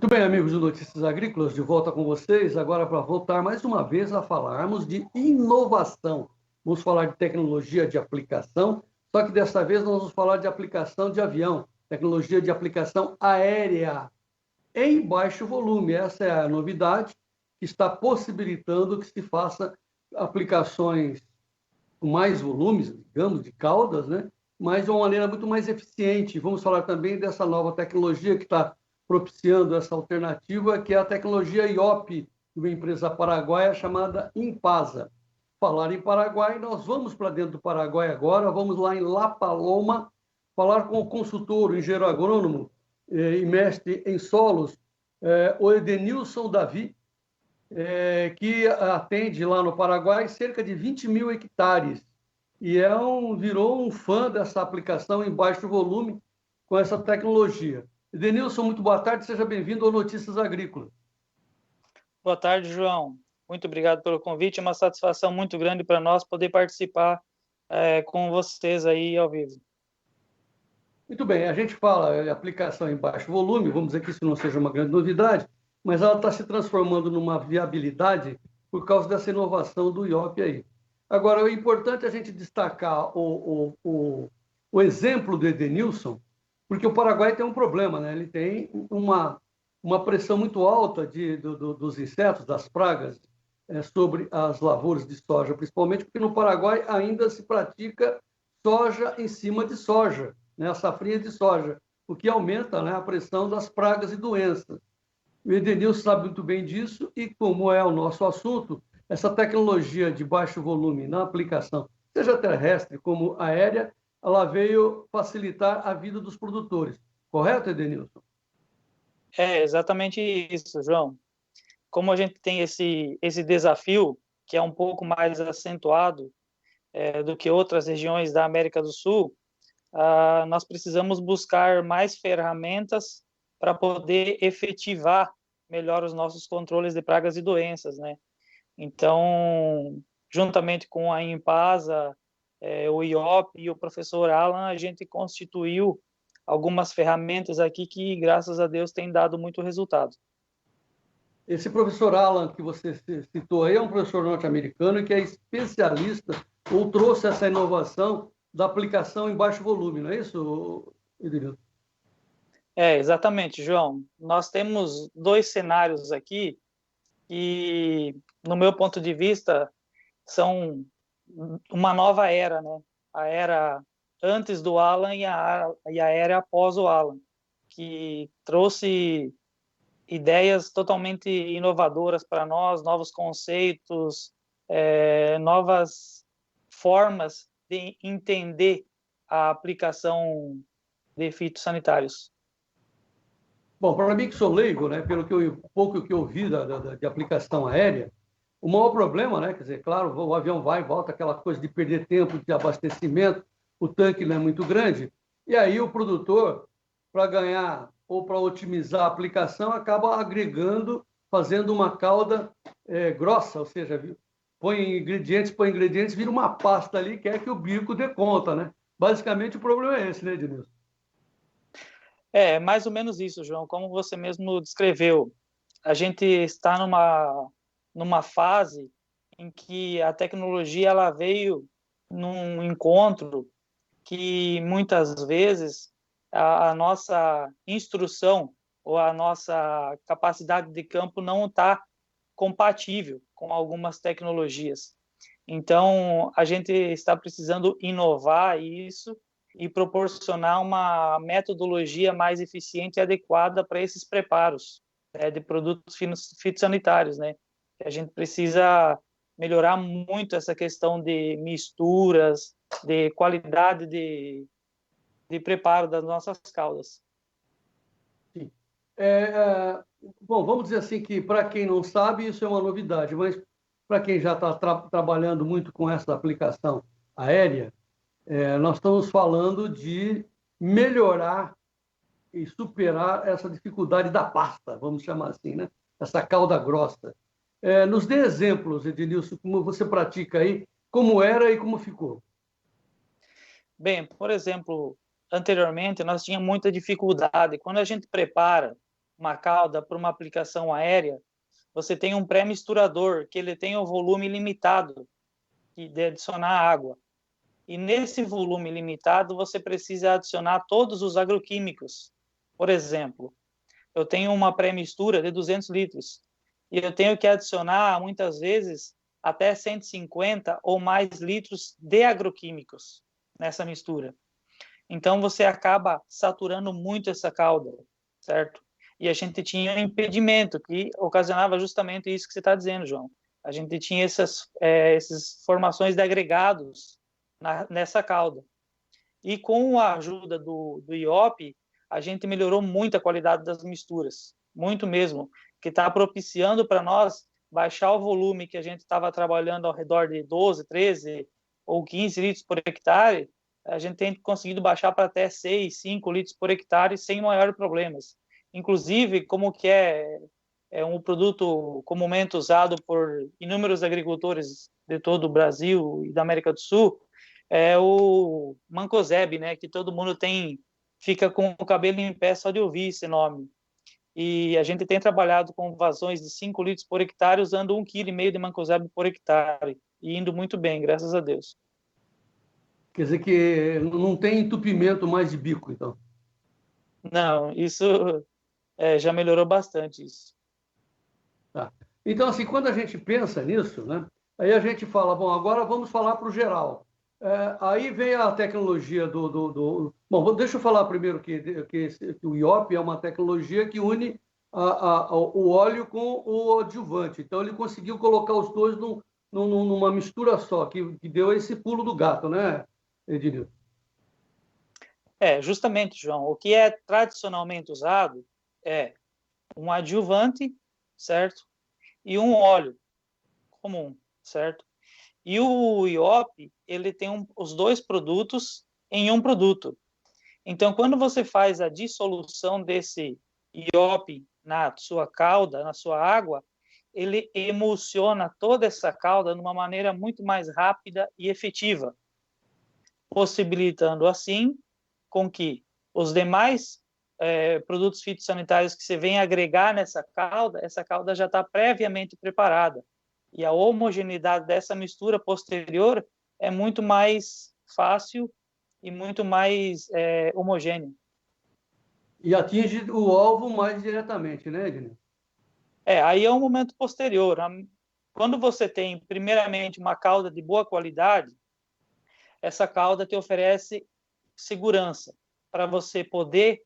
Muito bem, amigos do Notícias Agrícolas, de volta com vocês, agora para voltar mais uma vez a falarmos de inovação. Vamos falar de tecnologia de aplicação, só que desta vez nós vamos falar de aplicação de avião, tecnologia de aplicação aérea em baixo volume. Essa é a novidade que está possibilitando que se faça aplicações com mais volumes, digamos, de caudas, né? Mas de uma maneira muito mais eficiente. Vamos falar também dessa nova tecnologia que está propiciando essa alternativa, que é a tecnologia IOP, de uma empresa paraguaia chamada Impasa. Falar em Paraguai, nós vamos para dentro do Paraguai agora, vamos lá em La Paloma, falar com o consultor, o engenheiro agrônomo e mestre em solos, o Edenilson Davi, que atende lá no Paraguai cerca de 20 mil hectares e virou um fã dessa aplicação em baixo volume com essa tecnologia. Edenilson, muito boa tarde, seja bem-vindo ao Notícias Agrícolas. Boa tarde, João. Muito obrigado pelo convite, é uma satisfação muito grande para nós poder participar com vocês aí ao vivo. Muito bem, a gente fala de aplicação em baixo volume, vamos dizer que isso não seja uma grande novidade, mas ela está se transformando numa viabilidade por causa dessa inovação do IOP aí. Agora, é importante a gente destacar o exemplo do Edenilson, porque o Paraguai tem um problema, né? Ele tem uma pressão muito alta dos insetos, das pragas, sobre as lavouras de soja, principalmente porque no Paraguai ainda se pratica soja em cima de soja, né? A safrinha de soja, o que aumenta, né, a pressão das pragas e doenças. O Edenilson sabe muito bem disso e, como é o nosso assunto, essa tecnologia de baixo volume na aplicação, seja terrestre como aérea, ela veio facilitar a vida dos produtores. Correto, Edenilson? É exatamente isso, João. Como a gente tem esse desafio, que é um pouco mais acentuado do que outras regiões da América do Sul, nós precisamos buscar mais ferramentas para poder efetivar melhor os nossos controles de pragas e doenças, né? Então, juntamente com a Impasa, o IOP e o professor Alan, a gente constituiu algumas ferramentas aqui que, graças a Deus, têm dado muito resultado. Esse professor Alan que você citou aí é um professor norte-americano que é especialista ou trouxe essa inovação da aplicação em baixo volume, não é isso, Edenilson? Exatamente, João. Nós temos dois cenários aqui que, no meu ponto de vista, são uma nova era, né? A era antes do Alan e a era após o Alan, que trouxe ideias totalmente inovadoras para nós, novos conceitos, novas formas de entender a aplicação de fitossanitários. Bom, para mim que sou leigo, né, pelo que pouco que eu vi de aplicação aérea, o maior problema, né, quer dizer, claro, o avião vai e volta, aquela coisa de perder tempo de abastecimento, o tanque não é muito grande, e aí o produtor, para ganhar ou para otimizar a aplicação, acaba agregando, fazendo uma cauda grossa, ou seja, põe ingredientes, vira uma pasta ali, quer que o bico dê conta, né? Basicamente o problema é esse, né, Ednilson? Mais ou menos isso, João, como você mesmo descreveu. A gente está numa fase em que a tecnologia ela veio num encontro que muitas vezes a nossa instrução ou a nossa capacidade de campo não está compatível com algumas tecnologias. Então, a gente está precisando inovar isso e proporcionar uma metodologia mais eficiente e adequada para esses preparos, né, de produtos fitossanitários, né? A gente precisa melhorar muito essa questão de misturas, de qualidade de preparo das nossas caudas. Sim. Bom, vamos dizer assim que, para quem não sabe, isso é uma novidade, mas para quem já está trabalhando muito com essa aplicação aérea, nós estamos falando de melhorar e superar essa dificuldade da pasta, vamos chamar assim, né? Essa cauda grossa. Nos dê exemplos, Ednilson, como você pratica aí, como era e como ficou. Bem, por exemplo, anteriormente nós tínhamos muita dificuldade. Quando a gente prepara uma cauda para uma aplicação aérea, você tem um pré-misturador, que ele tem o volume limitado de adicionar água. E nesse volume limitado, você precisa adicionar todos os agroquímicos. Por exemplo, eu tenho uma pré-mistura de 200 litros e eu tenho que adicionar, muitas vezes, até 150 ou mais litros de agroquímicos nessa mistura. Então, você acaba saturando muito essa cauda, certo? E a gente tinha um impedimento que ocasionava justamente isso que você está dizendo, João. A gente tinha essas formações de agregados nessa cauda. E com a ajuda do IOP, a gente melhorou muito a qualidade das misturas, muito mesmo, que está propiciando para nós baixar o volume que a gente estava trabalhando ao redor de 12, 13 ou 15 litros por hectare, a gente tem conseguido baixar para até 6, 5 litros por hectare sem maiores problemas. Inclusive, como que é um produto comumente usado por inúmeros agricultores de todo o Brasil e da América do Sul, é o mancozeb, né, que todo mundo fica com o cabelo em pé só de ouvir esse nome. E a gente tem trabalhado com vazões de 5 litros por hectare, usando 1,5 kg de mancozeb por hectare, e indo muito bem, graças a Deus. Quer dizer que não tem entupimento mais de bico, então. Não, isso já melhorou bastante isso. Tá. Então, assim, quando a gente pensa nisso, né, aí a gente fala, bom, agora vamos falar para o geral. Aí vem a tecnologia Bom, deixa eu falar primeiro que o IOP é uma tecnologia que une o óleo com o adjuvante. Então, ele conseguiu colocar os dois numa mistura só, que deu esse pulo do gato, né, Ednilson? Justamente, João. O que é tradicionalmente usado é um adjuvante, certo? E um óleo comum, certo? E o IOP, ele tem os dois produtos em um produto. Então, quando você faz a dissolução desse IOP na sua calda, na sua água, ele emulsiona toda essa calda de uma maneira muito mais rápida e efetiva, possibilitando assim com que os demais produtos fitossanitários que você vem agregar nessa calda, essa calda já está previamente preparada. E a homogeneidade dessa mistura posterior é muito mais fácil e muito mais homogênea. E atinge o alvo mais diretamente, né, Ednilson? Aí é um momento posterior. Quando você tem, primeiramente, uma calda de boa qualidade, essa calda te oferece segurança para você poder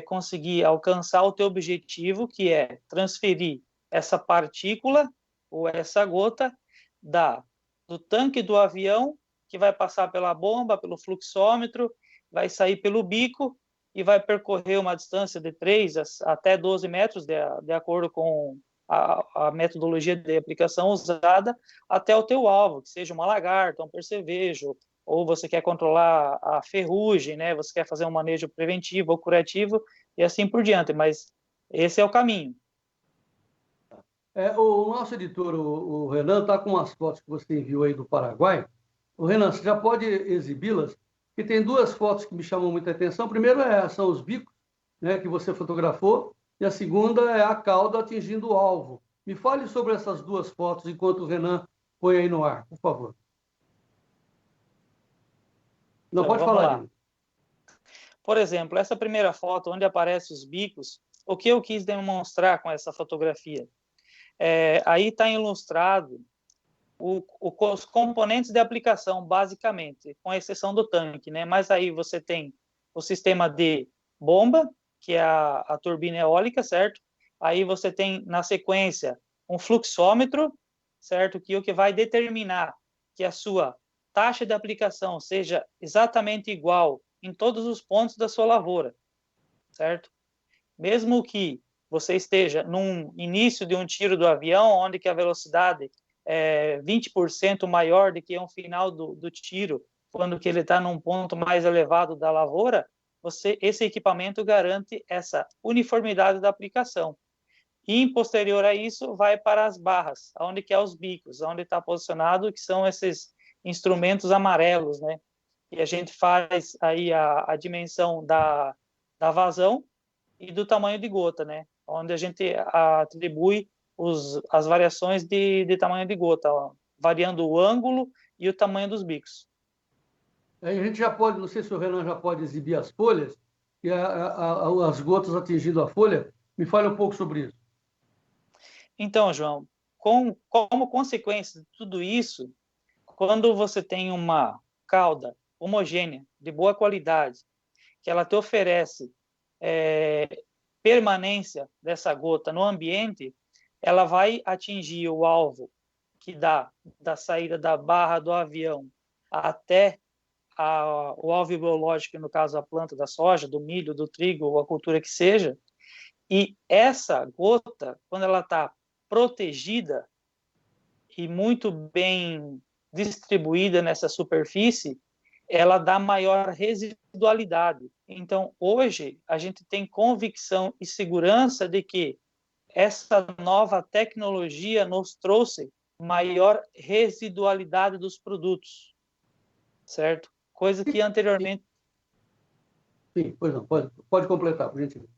conseguir alcançar o teu objetivo, que é transferir essa partícula ou essa gota do tanque do avião, que vai passar pela bomba, pelo fluxômetro, vai sair pelo bico e vai percorrer uma distância de 3 até 12 metros, de acordo com a metodologia de aplicação usada, até o teu alvo, que seja uma lagarta, um percevejo, ou você quer controlar a ferrugem, né? Você quer fazer um manejo preventivo ou curativo, e assim por diante, mas esse é o caminho. O nosso editor, o Renan, está com umas fotos que você enviou aí do Paraguai. O Renan, você já pode exibi-las? Que tem duas fotos que me chamam muita atenção. A primeira são os bicos, né, que você fotografou, e a segunda é a cauda atingindo o alvo. Me fale sobre essas duas fotos enquanto o Renan põe aí no ar, por favor. Não, Então, pode vamos falar, lá. Dino. Por exemplo, essa primeira foto, onde aparecem os bicos, o que eu quis demonstrar com essa fotografia? Aí está ilustrado os componentes de aplicação, basicamente, com exceção do tanque, né? Mas aí você tem o sistema de bomba, que é a turbina eólica, certo? Aí você tem, na sequência, um fluxômetro, certo? Que é o que vai determinar que a sua taxa de aplicação seja exatamente igual em todos os pontos da sua lavoura, certo? Mesmo que você esteja no início de um tiro do avião, onde que a velocidade é 20% maior do que um final do tiro, quando que ele está num ponto mais elevado da lavoura, esse equipamento garante essa uniformidade da aplicação. E, posterior a isso, vai para as barras, onde que é os bicos, onde está posicionado, que são esses instrumentos amarelos, né? E a gente faz aí a dimensão da vazão, e do tamanho de gota, né? Onde a gente atribui as variações de tamanho de gota, ó, variando o ângulo e o tamanho dos bicos. Aí a gente já pode, não sei se o Renan já pode exibir as folhas, e as gotas atingindo a folha. Me fale um pouco sobre isso. Então, João, como consequência de tudo isso, quando você tem uma cauda homogênea, de boa qualidade, que ela te oferece permanência dessa gota no ambiente, ela vai atingir o alvo que dá da saída da barra do avião até o alvo biológico, no caso a planta da soja, do milho, do trigo, ou a cultura que seja, e essa gota, quando ela está protegida e muito bem distribuída nessa superfície, ela dá maior residualidade. Então, hoje, a gente tem convicção e segurança de que essa nova tecnologia nos trouxe maior residualidade dos produtos, certo? Coisa que anteriormente... Sim, pois não, pode completar, por gentileza.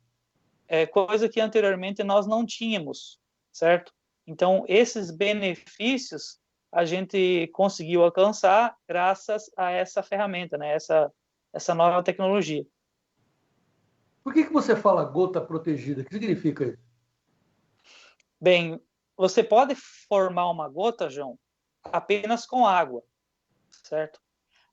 Coisa que anteriormente nós não tínhamos, certo? Então, esses benefícios a gente conseguiu alcançar graças a essa ferramenta, né? Essa nova tecnologia. Por que você fala gota protegida? O que significa isso? Bem, você pode formar uma gota, João, apenas com água, certo?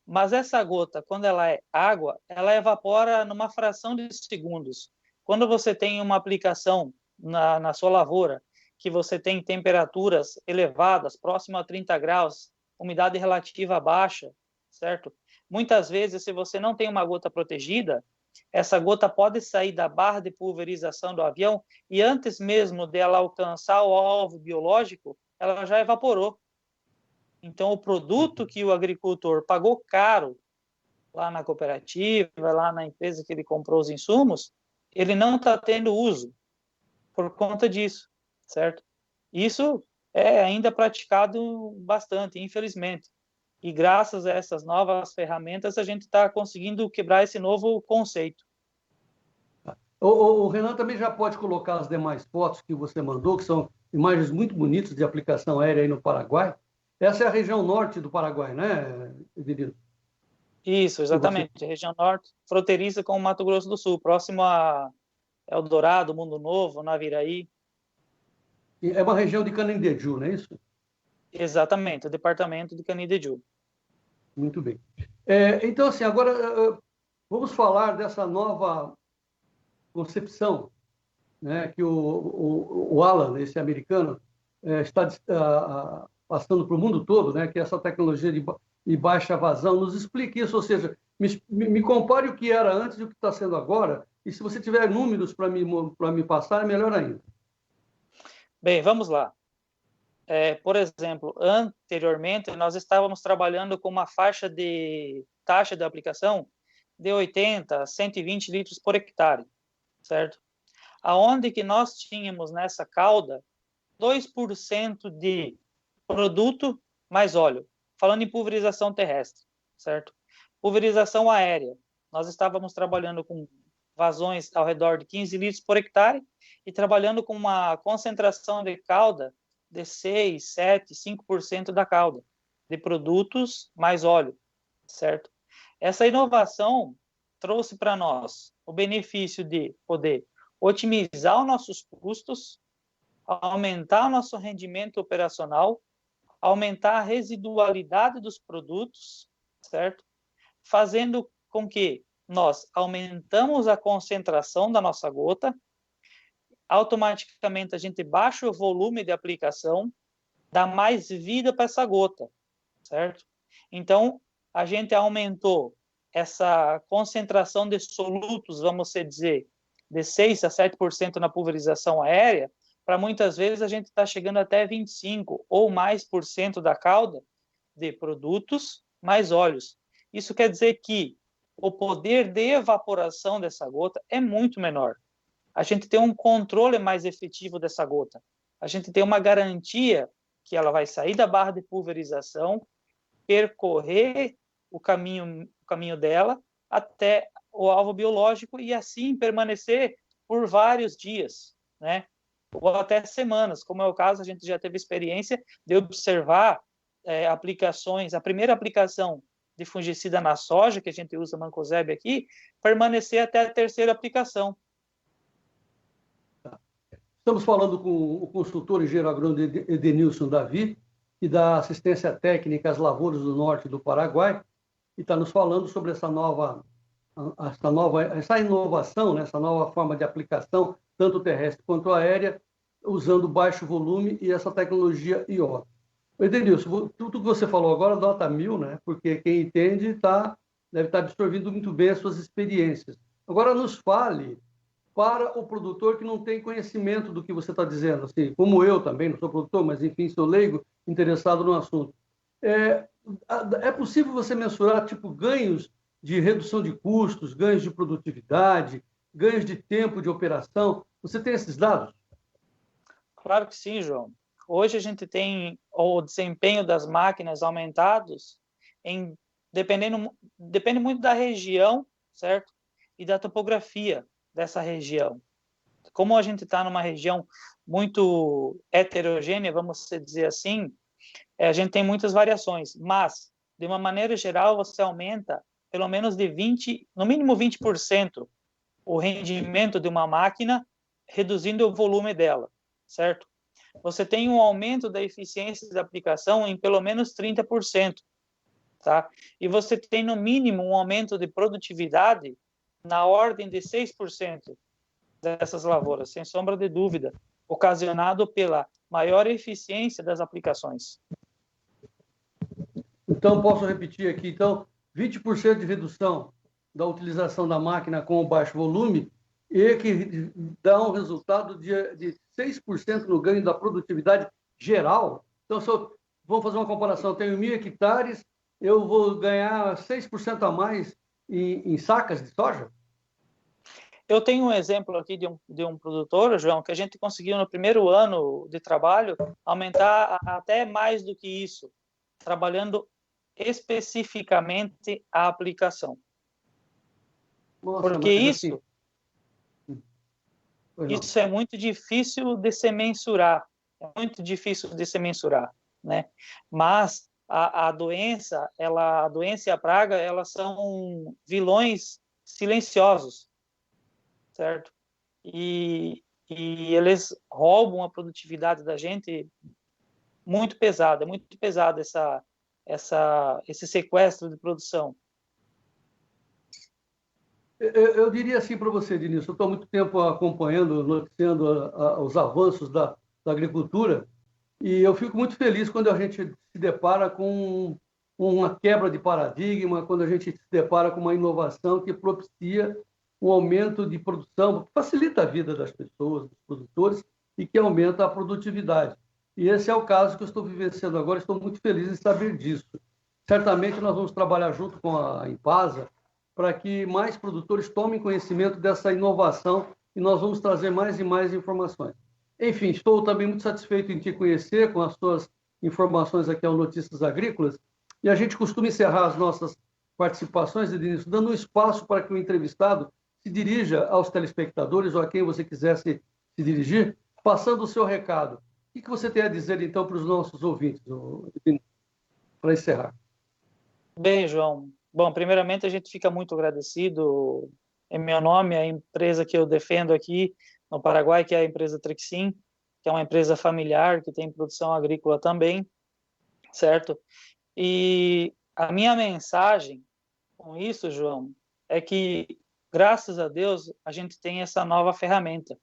Mas essa gota, quando ela é água, ela evapora numa fração de segundos. Quando você tem uma aplicação na sua lavoura, que você tem temperaturas elevadas, próximo a 30 graus, umidade relativa baixa, certo? Muitas vezes, se você não tem uma gota protegida, essa gota pode sair da barra de pulverização do avião e antes mesmo dela alcançar o alvo biológico, ela já evaporou. Então, o produto que o agricultor pagou caro lá na cooperativa, lá na empresa que ele comprou os insumos, ele não está tendo uso por conta disso, certo? Isso é ainda praticado bastante, infelizmente. E graças a essas novas ferramentas, a gente está conseguindo quebrar esse novo conceito. O Renan também já pode colocar as demais fotos que você mandou, que são imagens muito bonitas de aplicação aérea aí no Paraguai. Essa é a região norte do Paraguai, né, Evelino? Isso, exatamente. Região norte, fronteiriça com o Mato Grosso do Sul, próximo a Eldorado, Mundo Novo, Naviraí. É uma região de Canindeyú, não é isso? Exatamente, o departamento de Canindeyú. Muito bem. Então, assim, agora vamos falar dessa nova concepção, né, que o Alan, esse americano, está passando para o mundo todo, né, que é essa tecnologia de baixa vazão. Nos explique isso, ou seja, me compare o que era antes e o que está sendo agora, e se você tiver números para me passar, é melhor ainda. Bem, vamos lá. Por exemplo, anteriormente, nós estávamos trabalhando com uma faixa de taxa de aplicação de 80 a 120 litros por hectare, certo? Aonde que nós tínhamos nessa cauda 2% de produto mais óleo, falando em pulverização terrestre, certo? Pulverização aérea, nós estávamos trabalhando com vazões ao redor de 15 litros por hectare e trabalhando com uma concentração de cauda de 6, 7, 5% da cauda, de produtos mais óleo, certo? Essa inovação trouxe para nós o benefício de poder otimizar os nossos custos, aumentar o nosso rendimento operacional, aumentar a residualidade dos produtos, certo? Fazendo com que nós aumentamos a concentração da nossa gota, automaticamente a gente baixa o volume de aplicação, dá mais vida para essa gota, certo? Então, a gente aumentou essa concentração de solutos, vamos dizer, de 6 a 7% na pulverização aérea, para muitas vezes a gente está chegando até 25% ou mais por cento da cauda de produtos mais óleos. Isso quer dizer que o poder de evaporação dessa gota é muito menor. A gente tem um controle mais efetivo dessa gota. A gente tem uma garantia que ela vai sair da barra de pulverização, percorrer o caminho dela até o alvo biológico e assim permanecer por vários dias, né? Ou até semanas, como é o caso, a gente já teve experiência de observar aplicações. A primeira aplicação de fungicida na soja, que a gente usa mancozeb aqui, permanecer até a terceira aplicação. Estamos falando com o consultor engenheiro agrônomo Edenilson Davi, que dá assistência técnica às lavouras do norte do Paraguai, e está nos falando sobre essa inovação, né, essa nova forma de aplicação, tanto terrestre quanto aérea, usando baixo volume e essa tecnologia IO. Edenilson, tudo que você falou agora nota 1000, né? Porque quem entende deve estar absorvendo muito bem as suas experiências. Agora, nos fale para o produtor que não tem conhecimento do que você está dizendo, assim, como eu também, não sou produtor, mas, enfim, sou leigo, interessado no assunto. É possível você mensurar, tipo, ganhos de redução de custos, ganhos de produtividade, ganhos de tempo de operação? Você tem esses dados? Claro que sim, João. Hoje a gente tem o desempenho das máquinas aumentados depende muito da região, certo? E da topografia dessa região. Como a gente está numa região muito heterogênea, vamos dizer assim, a gente tem muitas variações, mas, de uma maneira geral, você aumenta pelo menos no mínimo 20%, o rendimento de uma máquina, reduzindo o volume dela, certo? Você tem um aumento da eficiência da aplicação em pelo menos 30%, tá? E você tem, no mínimo, um aumento de produtividade na ordem de 6% dessas lavouras, sem sombra de dúvida, ocasionado pela maior eficiência das aplicações. Então, posso repetir aqui, então, 20% de redução da utilização da máquina com o baixo volume e que dá um resultado de 6% no ganho da produtividade geral. Então, vamos fazer uma comparação, eu tenho 1.000 hectares, eu vou ganhar 6% a mais em sacas de soja? Eu tenho um exemplo aqui de um produtor, João, que a gente conseguiu no primeiro ano de trabalho aumentar até mais do que isso, trabalhando especificamente a aplicação. Nossa, porque assim, isso é muito difícil de se mensurar, né? Mas a doença e a praga, elas são vilões silenciosos, certo? E eles roubam a produtividade da gente muito pesada esse sequestro de produção. Eu diria assim para você, Denilson, eu estou há muito tempo acompanhando, noticiando os avanços da agricultura, e eu fico muito feliz quando a gente se depara com uma quebra de paradigma, quando a gente se depara com uma inovação que propicia um aumento de produção, que facilita a vida das pessoas, dos produtores, e que aumenta a produtividade. E esse é o caso que eu estou vivenciando agora, estou muito feliz em saber disso. Certamente nós vamos trabalhar junto com a Impasa para que mais produtores tomem conhecimento dessa inovação e nós vamos trazer mais e mais informações. Enfim, estou também muito satisfeito em te conhecer com as suas informações aqui ao Notícias Agrícolas, e a gente costuma encerrar as nossas participações, Ednilson, dando um espaço para que o entrevistado se dirija aos telespectadores ou a quem você quiser se dirigir, passando o seu recado. O que você tem a dizer, então, para os nossos ouvintes, para encerrar? Bem, João, bom, primeiramente a gente fica muito agradecido em meu nome, a empresa que eu defendo aqui no Paraguai, que é a empresa Trixin, que é uma empresa familiar que tem produção agrícola também, certo? E a minha mensagem com isso, João, é que, graças a Deus, a gente tem essa nova ferramenta.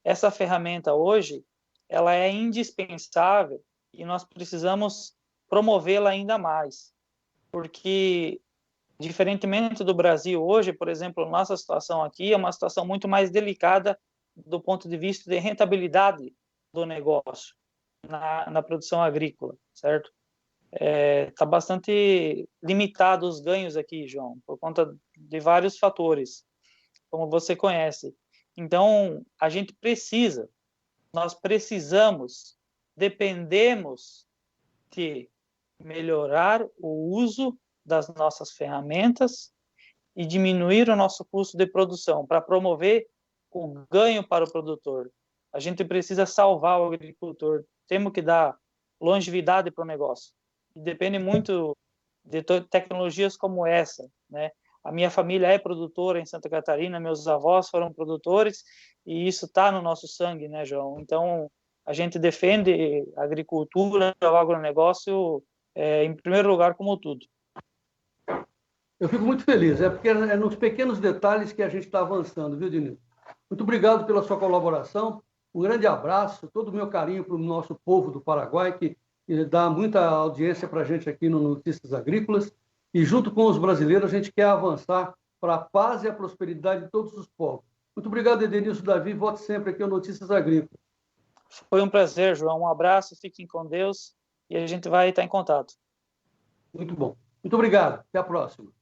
Essa ferramenta hoje, ela é indispensável e nós precisamos promovê-la ainda mais, porque, diferentemente do Brasil hoje, por exemplo, nossa situação aqui é uma situação muito mais delicada do ponto de vista de rentabilidade do negócio na produção agrícola, certo? Está bastante limitado os ganhos aqui, João, por conta de vários fatores, como você conhece. Então, nós precisamos, dependemos de melhorar o uso das nossas ferramentas e diminuir o nosso custo de produção para promover o ganho para o produtor. A gente precisa salvar o agricultor. Temos que dar longevidade para o negócio. E depende muito de tecnologias como essa, né? A minha família é produtora em Santa Catarina, meus avós foram produtores, e isso está no nosso sangue, né, João? Então, a gente defende a agricultura, o agronegócio, em primeiro lugar, como tudo. Eu fico muito feliz, porque é nos pequenos detalhes que a gente está avançando, viu, Diniz? Muito obrigado pela sua colaboração, um grande abraço, todo o meu carinho para o nosso povo do Paraguai, que dá muita audiência para a gente aqui no Notícias Agrícolas, e junto com os brasileiros a gente quer avançar para a paz e a prosperidade de todos os povos. Muito obrigado, Edenilson Davi, volte sempre aqui ao Notícias Agrícolas. Foi um prazer, João, um abraço, fiquem com Deus, e a gente vai estar em contato. Muito bom. Muito obrigado. Até a próxima.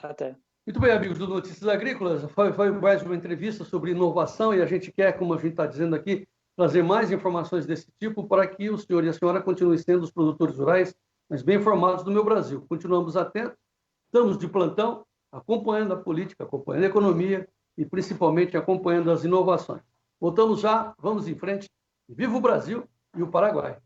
Até. Muito bem, amigos do Notícias Agrícolas. Foi mais uma entrevista sobre inovação e a gente quer, como a gente está dizendo aqui, trazer mais informações desse tipo para que o senhor e a senhora continuem sendo os produtores rurais mais bem informados do meu Brasil. Continuamos atentos, estamos de plantão, acompanhando a política, acompanhando a economia e principalmente acompanhando as inovações. Voltamos já, vamos em frente. Viva o Brasil e o Paraguai!